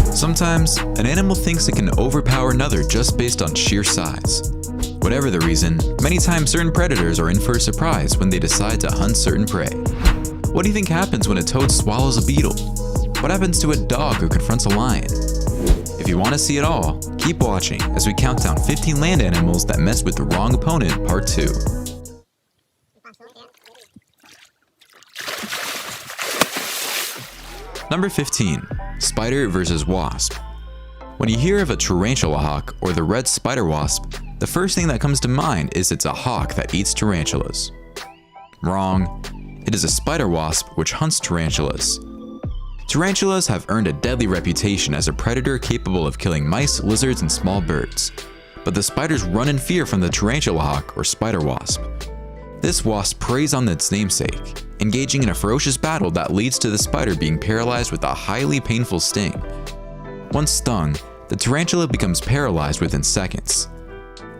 Sometimes, an animal thinks it can overpower another just based on sheer size. Whatever the reason, many times certain predators are in for a surprise when they decide to hunt certain prey. What do you think happens when a toad swallows a beetle? What happens to a dog who confronts a lion? If you want to see it all, keep watching as we count down 15 land animals that messed with the wrong opponent, part 2. Number 15. Spider versus wasp. When you hear of a tarantula hawk or the red spider wasp, the first thing that comes to mind is it's a hawk that eats tarantulas. Wrong. It is a spider wasp which hunts tarantulas. Tarantulas have earned a deadly reputation as a predator capable of killing mice, lizards, and small birds. But the spiders run in fear from the tarantula hawk or spider wasp. This wasp preys on its namesake, engaging in a ferocious battle that leads to the spider being paralyzed with a highly painful sting. Once stung, the tarantula becomes paralyzed within seconds.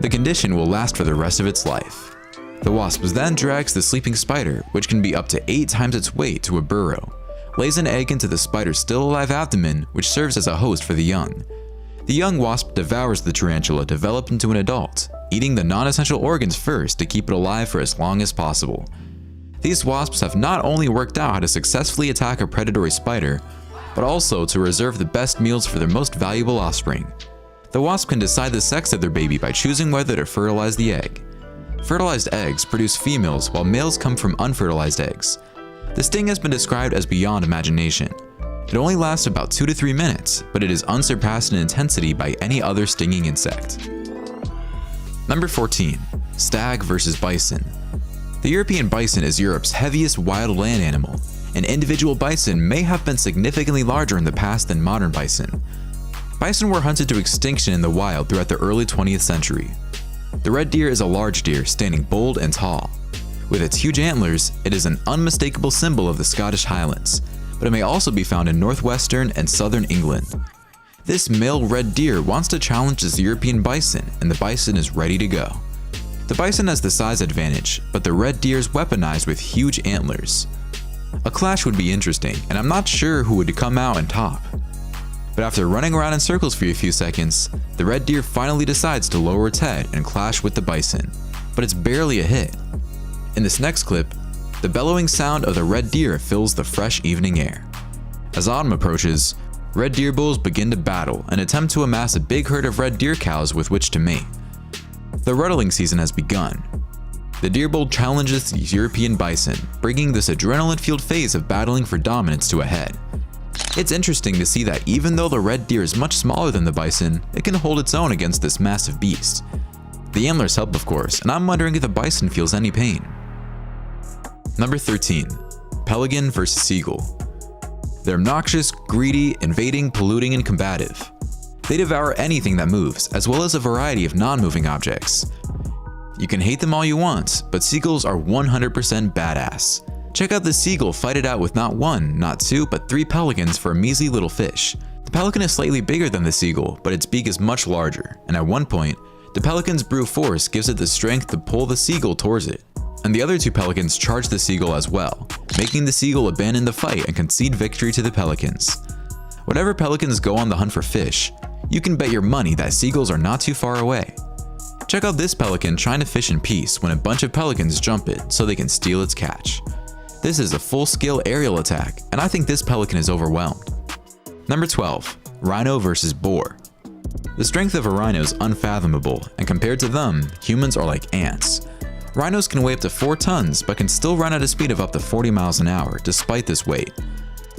The condition will last for the rest of its life. The wasp then drags the sleeping spider, which can be up to 8 times its weight, to a burrow, lays an egg into the spider's still alive abdomen, which serves as a host for the young. The young wasp devours the tarantula developed into an adult, eating the non-essential organs first to keep it alive for as long as possible. These wasps have not only worked out how to successfully attack a predatory spider, but also to reserve the best meals for their most valuable offspring. The wasp can decide the sex of their baby by choosing whether to fertilize the egg. Fertilized eggs produce females while males come from unfertilized eggs. The sting has been described as beyond imagination. It only lasts about 2 to 3 minutes, but it is unsurpassed in intensity by any other stinging insect. Number 14. Stag versus bison. The European bison is Europe's heaviest wild land animal. An individual bison may have been significantly larger in the past than modern bison. Bison were hunted to extinction in the wild throughout the early 20th century. The red deer is a large deer standing bold and tall. With its huge antlers, it is an unmistakable symbol of the Scottish Highlands, but it may also be found in northwestern and southern England. This male red deer wants to challenge this European bison, and the bison is ready to go. The bison has the size advantage, but the red deer is weaponized with huge antlers. A clash would be interesting, and I'm not sure who would come out on top. But after running around in circles for a few seconds, the red deer finally decides to lower its head and clash with the bison, but it's barely a hit. In this next clip, the bellowing sound of the red deer fills the fresh evening air. As autumn approaches, red deer bulls begin to battle and attempt to amass a big herd of red deer cows with which to mate. The ruddling season has begun. The deer bull challenges the European bison, bringing this adrenaline-fueled phase of battling for dominance to a head. It's interesting to see that even though the red deer is much smaller than the bison, it can hold its own against this massive beast. The antlers help, of course, and I'm wondering if the bison feels any pain. Number 13. Pelican versus seagull. They're obnoxious, greedy, invading, polluting, and combative. They devour anything that moves, as well as a variety of non-moving objects. You can hate them all you want, but seagulls are 100% badass. Check out this seagull fight it out with not 1, not 2, but 3 pelicans for a measly little fish. The pelican is slightly bigger than the seagull, but its beak is much larger, and at one point, the pelican's brute force gives it the strength to pull the seagull towards it. And the other 2 pelicans charge the seagull as well, making the seagull abandon the fight and concede victory to the pelicans. Whenever pelicans go on the hunt for fish, you can bet your money that seagulls are not too far away. Check out this pelican trying to fish in peace when a bunch of pelicans jump it so they can steal its catch. This is a full-scale aerial attack, and I think this pelican is overwhelmed. Number 12. Rhino versus boar. The strength of a rhino is unfathomable, and compared to them, humans are like ants. Rhinos can weigh up to 4 tons, but can still run at a speed of up to 40 miles an hour despite this weight.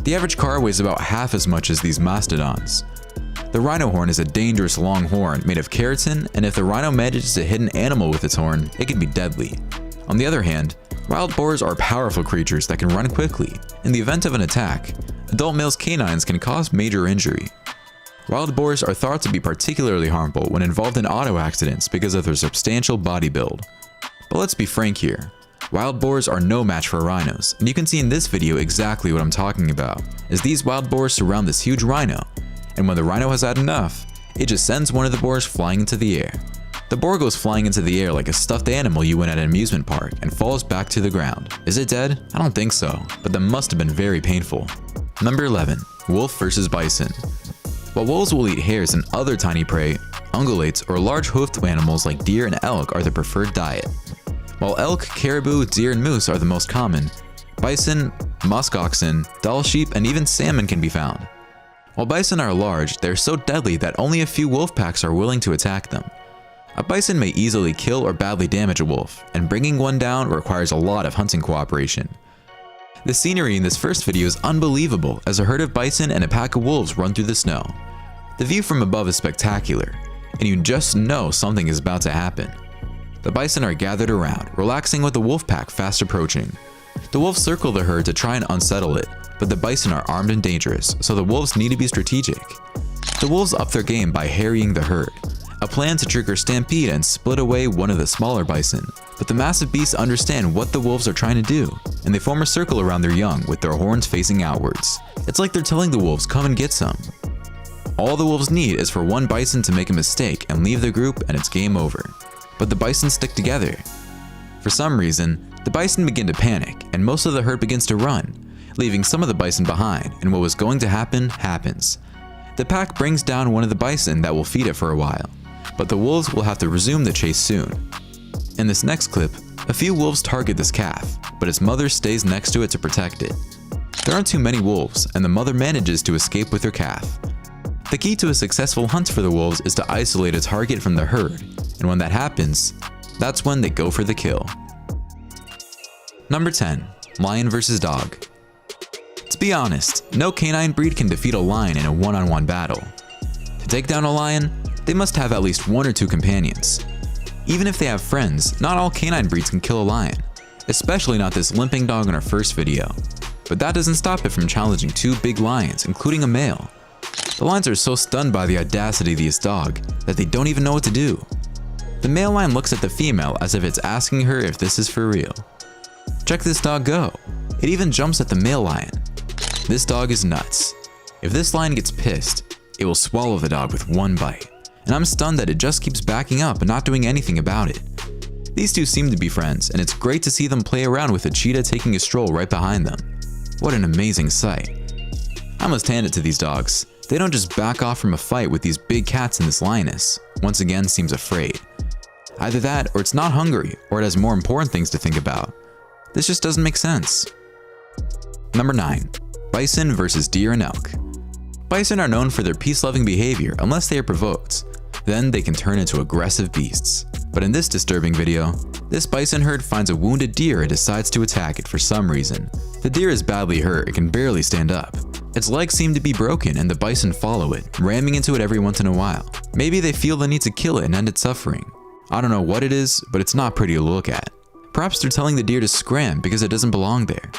The average car weighs about half as much as these mastodons. The rhino horn is a dangerous long horn made of keratin, and if the rhino manages to hit an animal with its horn, it can be deadly. On the other hand, wild boars are powerful creatures that can run quickly. In the event of an attack, adult males' canines can cause major injury. Wild boars are thought to be particularly harmful when involved in auto accidents because of their substantial body build. But let's be frank here. Wild boars are no match for rhinos, and you can see in this video exactly what I'm talking about, as these wild boars surround this huge rhino, and when the rhino has had enough, it just sends one of the boars flying into the air. The boar goes flying into the air like a stuffed animal you win at an amusement park and falls back to the ground. Is it dead? I don't think so, but that must have been very painful. Number 11. Wolf versus bison. While wolves will eat hares and other tiny prey, ungulates or large hoofed animals like deer and elk are the preferred diet. While elk, caribou, deer, and moose are the most common, bison, musk oxen, Dall sheep, and even salmon can be found. While bison are large, they are so deadly that only a few wolf packs are willing to attack them. A bison may easily kill or badly damage a wolf, and bringing one down requires a lot of hunting cooperation. The scenery in this first video is unbelievable as a herd of bison and a pack of wolves run through the snow. The view from above is spectacular, and you just know something is about to happen. The bison are gathered around, relaxing with the wolf pack fast approaching. The wolves circle the herd to try and unsettle it, but the bison are armed and dangerous, so the wolves need to be strategic. The wolves up their game by harrying the herd, a plan to trigger stampede and split away one of the smaller bison, but the massive beasts understand what the wolves are trying to do, and they form a circle around their young with their horns facing outwards. It's like they're telling the wolves, come and get some. All the wolves need is for one bison to make a mistake and leave the group and it's game over. But the bison stick together. For some reason, the bison begin to panic and most of the herd begins to run, leaving some of the bison behind, and what was going to happen happens. The pack brings down one of the bison that will feed it for a while, but the wolves will have to resume the chase soon. In this next clip, a few wolves target this calf, but its mother stays next to it to protect it. There aren't too many wolves, and the mother manages to escape with her calf. The key to a successful hunt for the wolves is to isolate a target from the herd, and when that happens, that's when they go for the kill. Number 10. Lion vs. Dog. To be honest, no canine breed can defeat a lion in a one-on-one battle. To take down a lion, they must have at least one or two companions. Even if they have friends, not all canine breeds can kill a lion, especially not this limping dog in our first video. But that doesn't stop it from challenging two big lions, including a male. The lions are so stunned by the audacity of this dog that they don't even know what to do. The male lion looks at the female as if it's asking her if this is for real. Check this dog go. It even jumps at the male lion. This dog is nuts. If this lion gets pissed, it will swallow the dog with one bite. And I'm stunned that it just keeps backing up and not doing anything about it. These two seem to be friends, and it's great to see them play around with a cheetah taking a stroll right behind them. What an amazing sight. I must hand it to these dogs. They don't just back off from a fight with these big cats, and this lioness, once again, seems afraid. Either that, or it's not hungry, or it has more important things to think about. This just doesn't make sense. Number 9. Bison vs. deer and elk. Bison are known for their peace-loving behavior unless they are provoked. Then they can turn into aggressive beasts. But in this disturbing video, this bison herd finds a wounded deer and decides to attack it for some reason. The deer is badly hurt, it can barely stand up. Its legs seem to be broken and the bison follow it, ramming into it every once in a while. Maybe they feel the need to kill it and end its suffering. I don't know what it is, but it's not pretty to look at. Perhaps they're telling the deer to scram because it doesn't belong there.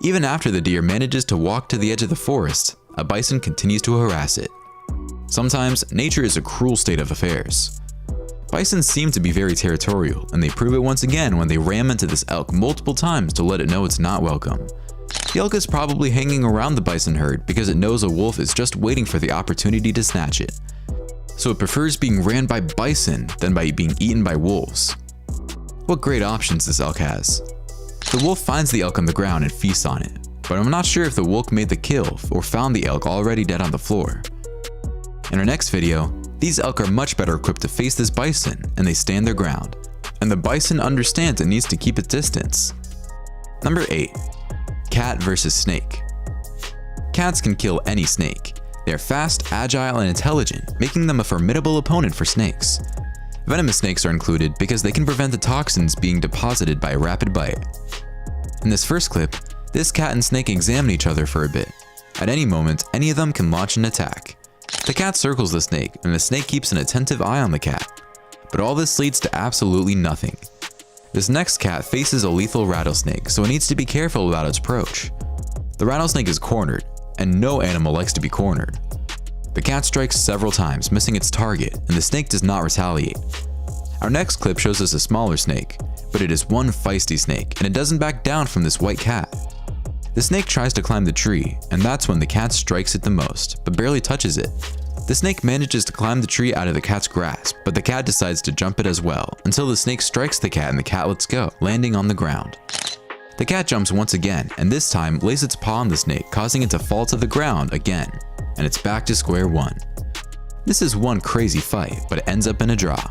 Even after the deer manages to walk to the edge of the forest, a bison continues to harass it. Sometimes, nature is a cruel state of affairs. Bison seem to be very territorial, and they prove it once again when they ram into this elk multiple times to let it know it's not welcome. The elk is probably hanging around the bison herd because it knows a wolf is just waiting for the opportunity to snatch it. So it prefers being ran by bison than by being eaten by wolves. What great options this elk has. The wolf finds the elk on the ground and feasts on it, but I'm not sure if the wolf made the kill or found the elk already dead on the floor. In our next video, these elk are much better equipped to face this bison, and they stand their ground. And the bison understands it needs to keep its distance. Number 8. Cat vs. snake. Cats can kill any snake. They are fast, agile, and intelligent, making them a formidable opponent for snakes. Venomous snakes are included because they can prevent the toxins being deposited by a rapid bite. In this first clip, this cat and snake examine each other for a bit. At any moment, any of them can launch an attack. The cat circles the snake, and the snake keeps an attentive eye on the cat. But all this leads to absolutely nothing. This next cat faces a lethal rattlesnake, so it needs to be careful about its approach. The rattlesnake is cornered, and no animal likes to be cornered. The cat strikes several times, missing its target, and the snake does not retaliate. Our next clip shows us a smaller snake, but it is one feisty snake, and it doesn't back down from this white cat. The snake tries to climb the tree, and that's when the cat strikes it the most, but barely touches it. The snake manages to climb the tree out of the cat's grasp, but the cat decides to jump it as well, until the snake strikes the cat and the cat lets go, landing on the ground. The cat jumps once again, and this time lays its paw on the snake, causing it to fall to the ground again. and it's back to square one. This is one crazy fight, but it ends up in a draw.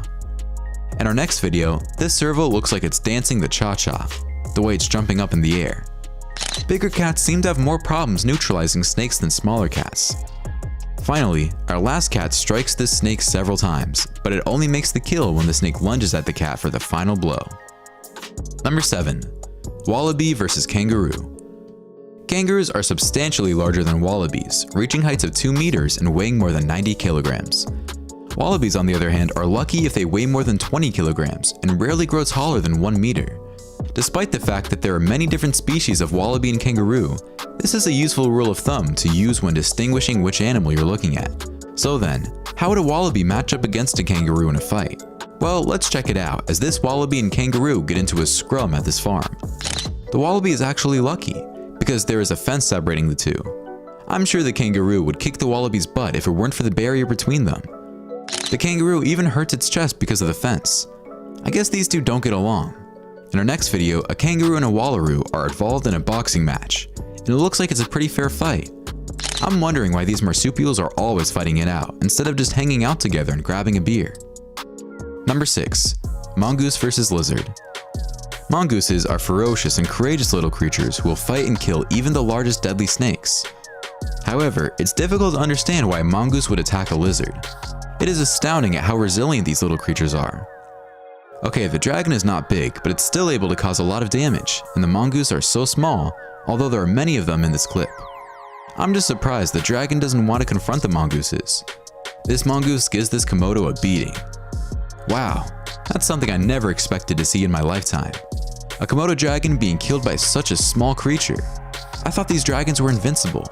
In our next video, this servo looks like it's dancing the cha-cha, the way it's jumping up in the air. Bigger cats seem to have more problems neutralizing snakes than smaller cats. Finally, our last cat strikes this snake several times, but it only makes the kill when the snake lunges at the cat for the final blow. Number 7. Wallaby versus kangaroo. Kangaroos are substantially larger than wallabies, reaching heights of 2 meters and weighing more than 90 kilograms. Wallabies, on the other hand, are lucky if they weigh more than 20 kilograms and rarely grow taller than 1 meter. Despite the fact that there are many different species of wallaby and kangaroo, this is a useful rule of thumb to use when distinguishing which animal you're looking at. So then, how would a wallaby match up against a kangaroo in a fight? Well, let's check it out as this wallaby and kangaroo get into a scrum at this farm. The wallaby is actually lucky, because there is a fence separating the two. I'm sure the kangaroo would kick the wallaby's butt if it weren't for the barrier between them. The kangaroo even hurts its chest because of the fence. I guess these two don't get along. In our next video, a kangaroo and a wallaroo are involved in a boxing match, and it looks like it's a pretty fair fight. I'm wondering why these marsupials are always fighting it out, instead of just hanging out together and grabbing a beer. Number 6. Mongoose versus lizard. Mongooses are ferocious and courageous little creatures who will fight and kill even the largest deadly snakes. However, it's difficult to understand why a mongoose would attack a lizard. It is astounding at how resilient these little creatures are. Okay, the dragon is not big, but it's still able to cause a lot of damage, and the mongoose are so small, although there are many of them in this clip. I'm just surprised the dragon doesn't want to confront the mongooses. This mongoose gives this Komodo a beating. Wow, that's something I never expected to see in my lifetime. A Komodo dragon being killed by such a small creature. I thought these dragons were invincible.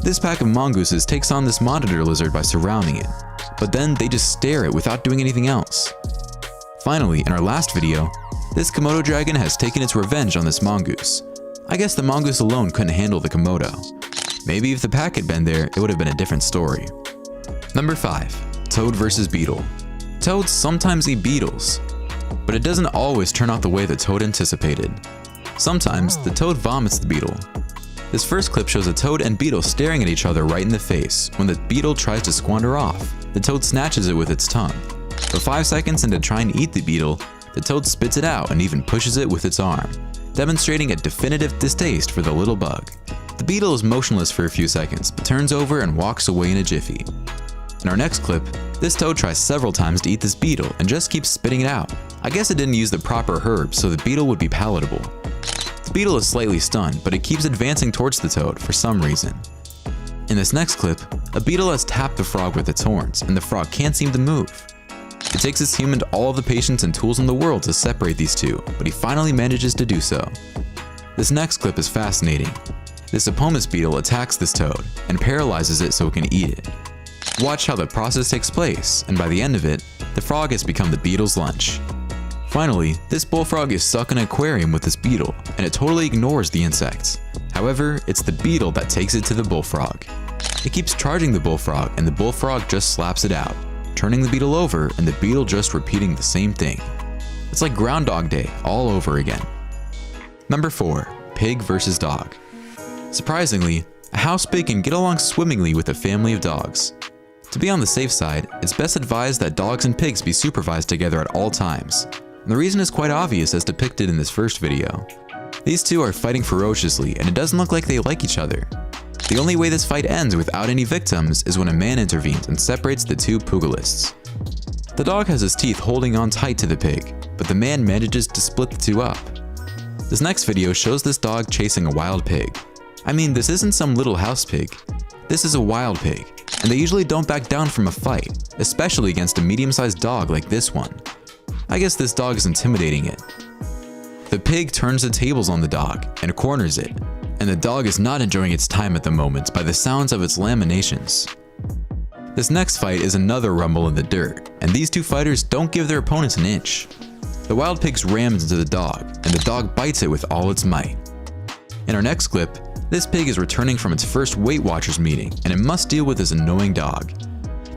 This pack of mongooses takes on this monitor lizard by surrounding it, but then they just stare at it without doing anything else. Finally, in our last video, this Komodo dragon has taken its revenge on this mongoose. I guess the mongoose alone couldn't handle the Komodo. Maybe if the pack had been there, it would have been a different story. Number 5. Toad versus beetle. Toads sometimes eat beetles, but it doesn't always turn out the way the toad anticipated. Sometimes, the toad vomits the beetle. This first clip shows a toad and beetle staring at each other right in the face. When the beetle tries to squander off, the toad snatches it with its tongue. But 5 seconds into trying to eat the beetle, the toad spits it out and even pushes it with its arm, demonstrating a definitive distaste for the little bug. The beetle is motionless for a few seconds, but turns over and walks away in a jiffy. In our next clip, this toad tries several times to eat this beetle and just keeps spitting it out. I guess it didn't use the proper herbs, so the beetle would be palatable. The beetle is slightly stunned, but it keeps advancing towards the toad for some reason. In this next clip, a beetle has tapped the frog with its horns, and the frog can't seem to move. It takes this human all of the patience and tools in the world to separate these two, but he finally manages to do so. This next clip is fascinating. This Apomus beetle attacks this toad and paralyzes it so it can eat it. Watch how the process takes place, and by the end of it, the frog has become the beetle's lunch. Finally, this bullfrog is stuck in an aquarium with this beetle, and it totally ignores the insects. However, it's the beetle that takes it to the bullfrog. It keeps charging the bullfrog, and the bullfrog just slaps it out, turning the beetle over and the beetle just repeating the same thing. It's like Groundhog Day all over again. Number 4. Pig versus dog. Surprisingly, a house pig can get along swimmingly with a family of dogs. To be on the safe side, it's best advised that dogs and pigs be supervised together at all times. And the reason is quite obvious as depicted in this first video. These two are fighting ferociously and it doesn't look like they like each other. The only way this fight ends without any victims is when a man intervenes and separates the two pugilists. The dog has his teeth holding on tight to the pig, but the man manages to split the two up. This next video shows this dog chasing a wild pig. I mean, this isn't some little house pig. This is a wild pig, and they usually don't back down from a fight, especially against a medium-sized dog like this one. I guess this dog is intimidating it. The pig turns the tables on the dog and corners it, and the dog is not enjoying its time at the moment by the sounds of its lamentations. This next fight is another rumble in the dirt, and these two fighters don't give their opponents an inch. The wild pig rams into the dog, and the dog bites it with all its might. In our next clip, this pig is returning from its first Weight Watchers meeting, and it must deal with this annoying dog.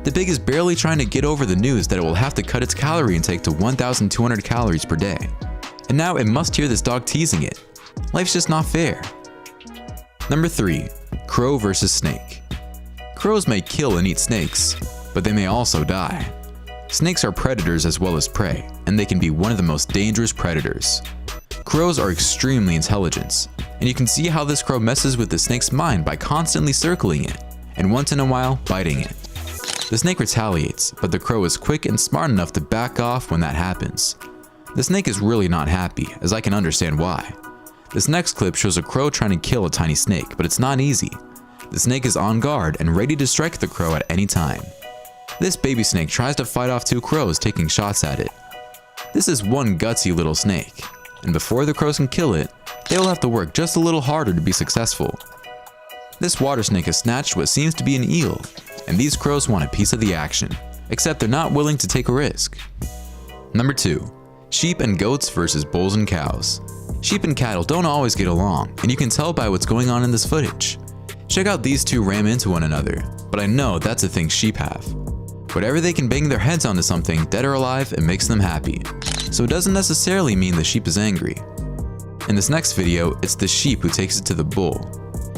The pig is barely trying to get over the news that it will have to cut its calorie intake to 1,200 calories per day. And now it must hear this dog teasing it. Life's just not fair. Number 3. Crow versus snake. Crows may kill and eat snakes, but they may also die. Snakes are predators as well as prey, and they can be one of the most dangerous predators. Crows are extremely intelligent, and you can see how this crow messes with the snake's mind by constantly circling it, and once in a while biting it. The snake retaliates, but the crow is quick and smart enough to back off when that happens. The snake is really not happy, as I can understand why. This next clip shows a crow trying to kill a tiny snake, but it's not easy. The snake is on guard and ready to strike the crow at any time. This baby snake tries to fight off two crows taking shots at it. This is one gutsy little snake, and before the crows can kill it, they will have to work just a little harder to be successful. This water snake has snatched what seems to be an eel, and these crows want a piece of the action, except they're not willing to take a risk. Number 2. Sheep and goats versus bulls and cows. Sheep and cattle don't always get along, and you can tell by what's going on in this footage. Check out these two ram into one another, but I know that's a thing sheep have. Whatever they can bang their heads onto something, dead or alive, it makes them happy. So it doesn't necessarily mean the sheep is angry. In this next video, it's the sheep who takes it to the bull.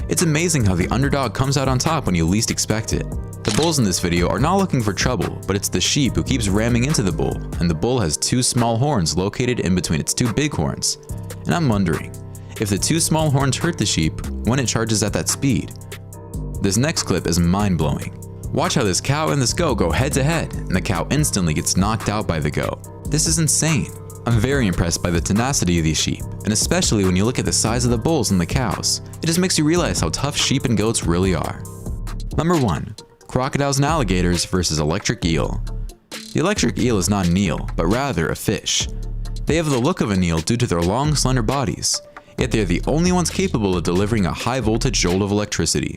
It's amazing how the underdog comes out on top when you least expect it. The bulls in this video are not looking for trouble, but it's the sheep who keeps ramming into the bull, and the bull has two small horns located in between its two big horns. And I'm wondering, if the two small horns hurt the sheep when it charges at that speed? This next clip is mind-blowing. Watch how this cow and this goat go head to head, and the cow instantly gets knocked out by the goat. This is insane. I'm very impressed by the tenacity of these sheep, and especially when you look at the size of the bulls and the cows. It just makes you realize how tough sheep and goats really are. Number 1. Crocodiles and alligators versus electric eel. The electric eel is not an eel, but rather a fish. They have the look of an eel due to their long, slender bodies, yet they are the only ones capable of delivering a high-voltage jolt of electricity.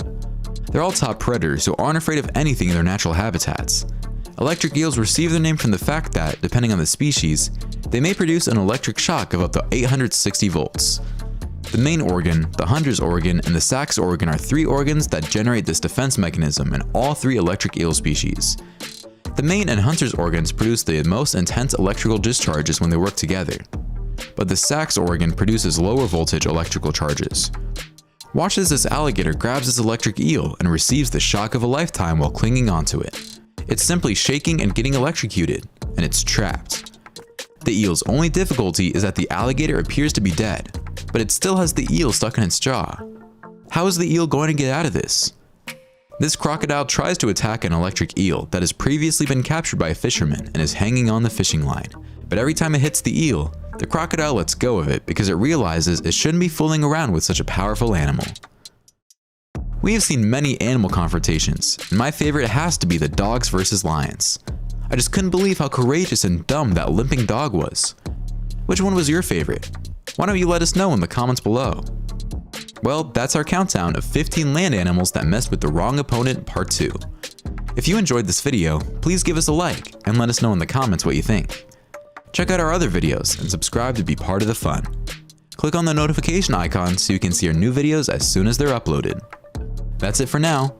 They're all top predators who aren't afraid of anything in their natural habitats. Electric eels receive their name from the fact that, depending on the species, they may produce an electric shock of up to 860 volts. The main organ, the hunter's organ, and the sacs organ are three organs that generate this defense mechanism in all three electric eel species. The main and hunter's organs produce the most intense electrical discharges when they work together, but the sacs organ produces lower voltage electrical charges. Watch as this alligator grabs his electric eel and receives the shock of a lifetime while clinging onto it. It's simply shaking and getting electrocuted, and it's trapped. The eel's only difficulty is that the alligator appears to be dead, but it still has the eel stuck in its jaw. How is the eel going to get out of this? This crocodile tries to attack an electric eel that has previously been captured by a fisherman and is hanging on the fishing line, but every time it hits the eel, the crocodile lets go of it because it realizes it shouldn't be fooling around with such a powerful animal. We have seen many animal confrontations, and my favorite has to be the dogs versus lions. I just couldn't believe how courageous and dumb that limping dog was. Which one was your favorite? Why don't you let us know in the comments below? Well, that's our countdown of 15 land animals that messed with the wrong opponent part 2. If you enjoyed this video, please give us a like and let us know in the comments what you think. Check out our other videos and subscribe to be part of the fun. Click on the notification icon so you can see our new videos as soon as they're uploaded. That's it for now.